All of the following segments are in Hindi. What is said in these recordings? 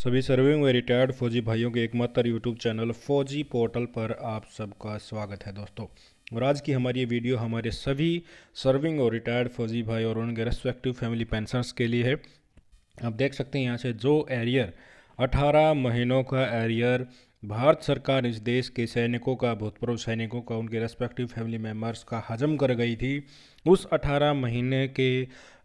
सभी सर्विंग व रिटायर्ड फौजी भाइयों के एकमात्र यूट्यूब चैनल फौजी पोर्टल पर आप सबका स्वागत है दोस्तों। और आज की हमारी ये वीडियो हमारे सभी सर्विंग और रिटायर्ड फौजी भाई और उनके रेस्पेक्टिव फैमिली पेंशनर्स के लिए है। आप देख सकते हैं यहाँ से जो एरियर 18 महीनों का एरियर भारत सरकार इस देश के सैनिकों का, भूतपूर्व सैनिकों का, उनके रेस्पेक्टिव फैमिली मेम्बर्स का हजम कर गई थी, उस 18 महीने के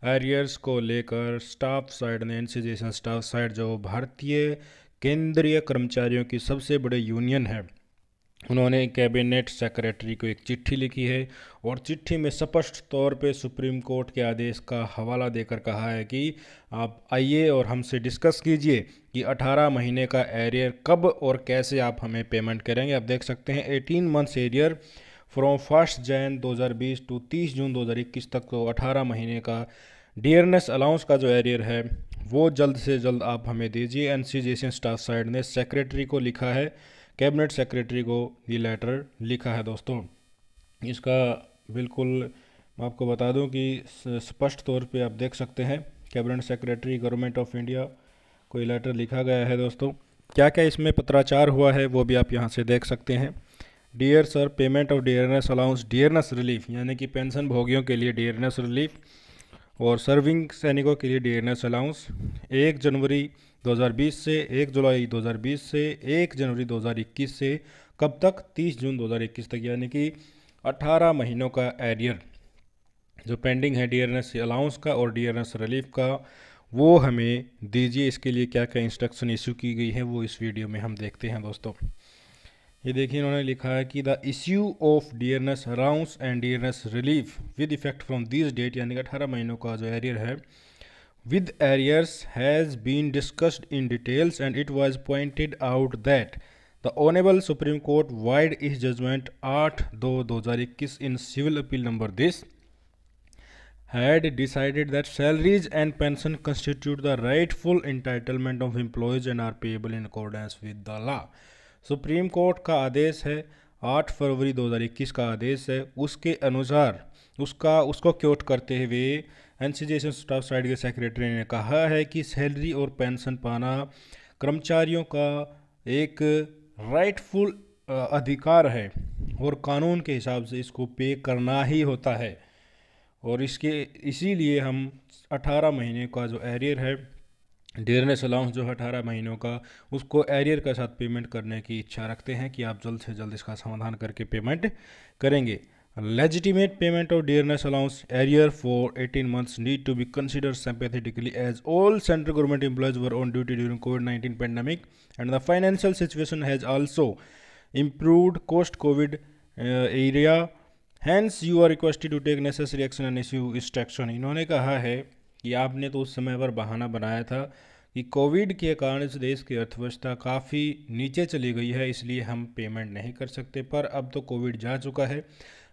एरियर्स को लेकर स्टाफ साइड ने, एनसीजेशन स्टाफ साइड जो भारतीय केंद्रीय कर्मचारियों की सबसे बड़े यूनियन है, उन्होंने कैबिनेट सेक्रेटरी को एक चिट्ठी लिखी है और चिट्ठी में स्पष्ट तौर पे सुप्रीम कोर्ट के आदेश का हवाला देकर कहा है कि आप आइए और हमसे डिस्कस कीजिए कि 18 महीने का एरियर कब और कैसे आप हमें पेमेंट करेंगे। आप देख सकते हैं 18 months arrear from 1 January 2020 to 30 June 2021 तक, तो 18 महीने का डियरनेस अलाउंस का जो एरियर है वो जल्द से जल्द आप हमें दीजिए। एनसीजेशन स्टाफ साइड ने सेक्रेटरी को लिखा है, कैबिनेट सेक्रेटरी को ये लेटर लिखा है दोस्तों। इसका बिल्कुल मैं आपको बता दूं कि स्पष्ट तौर पे आप देख सकते हैं cabinet secretary government of India को ये लेटर लिखा गया है दोस्तों। क्या क्या इसमें पत्राचार हुआ है वो भी आप यहाँ से देख सकते हैं। Dear sir, payment of dearness allowance, dearness relief यानी कि पेंशन भोगियों के लिए डियरनेस रिलीफ और सर्विंग सैनिकों के लिए डियरनेस अलाउंस 1 जनवरी 2020 से 1 जुलाई 2020 से 1 जनवरी 2021 से कब तक, 30 जून 2021 तक, यानी कि 18 महीनों का एरियर जो पेंडिंग है डियरनेस अलाउंस का और डियरनेस रिलीफ का, वो हमें दीजिए। इसके लिए क्या क्या इंस्ट्रक्शन इशू की गई है वो इस वीडियो में हम देखते हैं दोस्तों। ये देखिए, इन्होंने लिखा है कि the issue of dearness allowance and dearness relief with effect from this date, यानी कि 18 महीनों का जो एरियर है with arrears has been discussed in details, and it was pointed out that the Honorable Supreme Court void its judgment 8/2/2021 in civil appeal number this had decided that salaries and pension constitute the rightful entitlement of employees and are payable in accordance with the law। Supreme court का आदेश है, 8 फरवरी 2021 का आदेश है, उसके अनुसार उसको क्योट करते हुए एनसीजेशन स्टाफ साइड के सेक्रेटरी ने कहा है कि सैलरी और पेंशन पाना कर्मचारियों का एक राइटफुल अधिकार है और कानून के हिसाब से इसको पे करना ही होता है। और इसीलिए हम 18 महीने का जो एरियर है डियरनेस अलाउंस जो 18 महीनों का, उसको एरियर के साथ पेमेंट करने की इच्छा रखते हैं कि आप जल्द से जल्द इसका समाधान करके पेमेंट करेंगे। Legitimate payment of dearness allowance arrear for 18 months need to be considered sympathetically as all central government employees were on duty during COVID-19 pandemic and the financial situation has also improved post-COVID area. Hence, you are requested to take necessary action and issue instruction। इन्होंने कहा है कि आपने तो उस समय पर बहाना बनाया था कि कोविड के कारण इस देश की अर्थव्यवस्था काफ़ी नीचे चली गई है, इसलिए हम पेमेंट नहीं कर सकते, पर अब तो कोविड जा चुका है,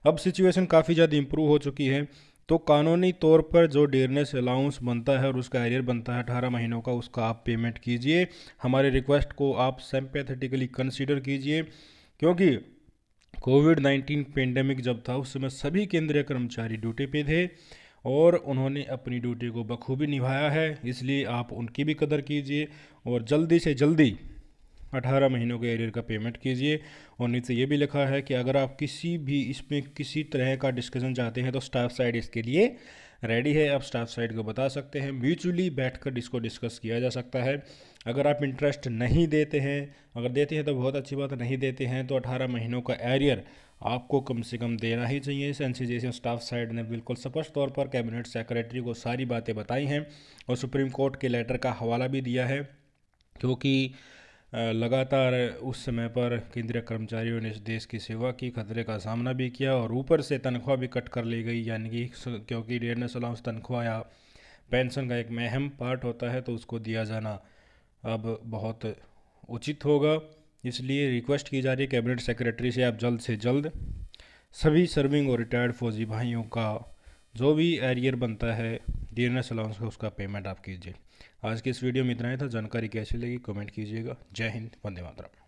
अब सिचुएशन काफ़ी ज़्यादा इम्प्रूव हो चुकी है, तो कानूनी तौर पर जो डियरनेस अलाउंस बनता है और उसका एरियर बनता है 18 महीनों का, उसका आप पेमेंट कीजिए। हमारे रिक्वेस्ट को आप सिंपैथेटिकली कंसीडर कीजिए, क्योंकि कोविड-19 पेंडेमिक जब था उस समय सभी केंद्रीय कर्मचारी ड्यूटी पे थे और उन्होंने अपनी ड्यूटी को बखूबी निभाया है, इसलिए आप उनकी भी कदर कीजिए और जल्दी से जल्दी 18 महीनों के एरियर का पेमेंट कीजिए। और नीचे ये भी लिखा है कि अगर आप इसमें किसी तरह का डिस्कशन चाहते हैं तो स्टाफ साइड इसके लिए रेडी है, आप स्टाफ साइड को बता सकते हैं, म्यूचुअली बैठकर इसको डिस्कस किया जा सकता है। अगर आप इंटरेस्ट नहीं देते हैं, अगर देते हैं तो बहुत अच्छी बात, नहीं देते हैं तो 18 महीनों का एरियर आपको कम से कम देना ही चाहिए। एनसीजेशन स्टाफ साइड ने बिल्कुल स्पष्ट तौर पर कैबिनेट सेक्रेटरी को सारी बातें बताई हैं और सुप्रीम कोर्ट के लेटर का हवाला भी दिया है, क्योंकि लगातार उस समय पर केंद्रीय कर्मचारियों ने इस देश की सेवा की, खतरे का सामना भी किया और ऊपर से तनख्वाह भी कट कर ली गई, यानी कि क्योंकि डियरनेस अलाउंस तनख्वाह या पेंशन का एक अहम पार्ट होता है, तो उसको दिया जाना अब बहुत उचित होगा। इसलिए रिक्वेस्ट की जा रही है कैबिनेट सेक्रेटरी से, आप जल्द से जल्द सभी सर्विंग और रिटायर्ड फौजी भाइयों का जो भी एरियर बनता है डियरनेस अलाउंस का, उसका पेमेंट आप कीजिए। आज के इस वीडियो में इतना ही था। जानकारी कैसी लगी कमेंट कीजिएगा। जय हिंद, वंदे मातरम।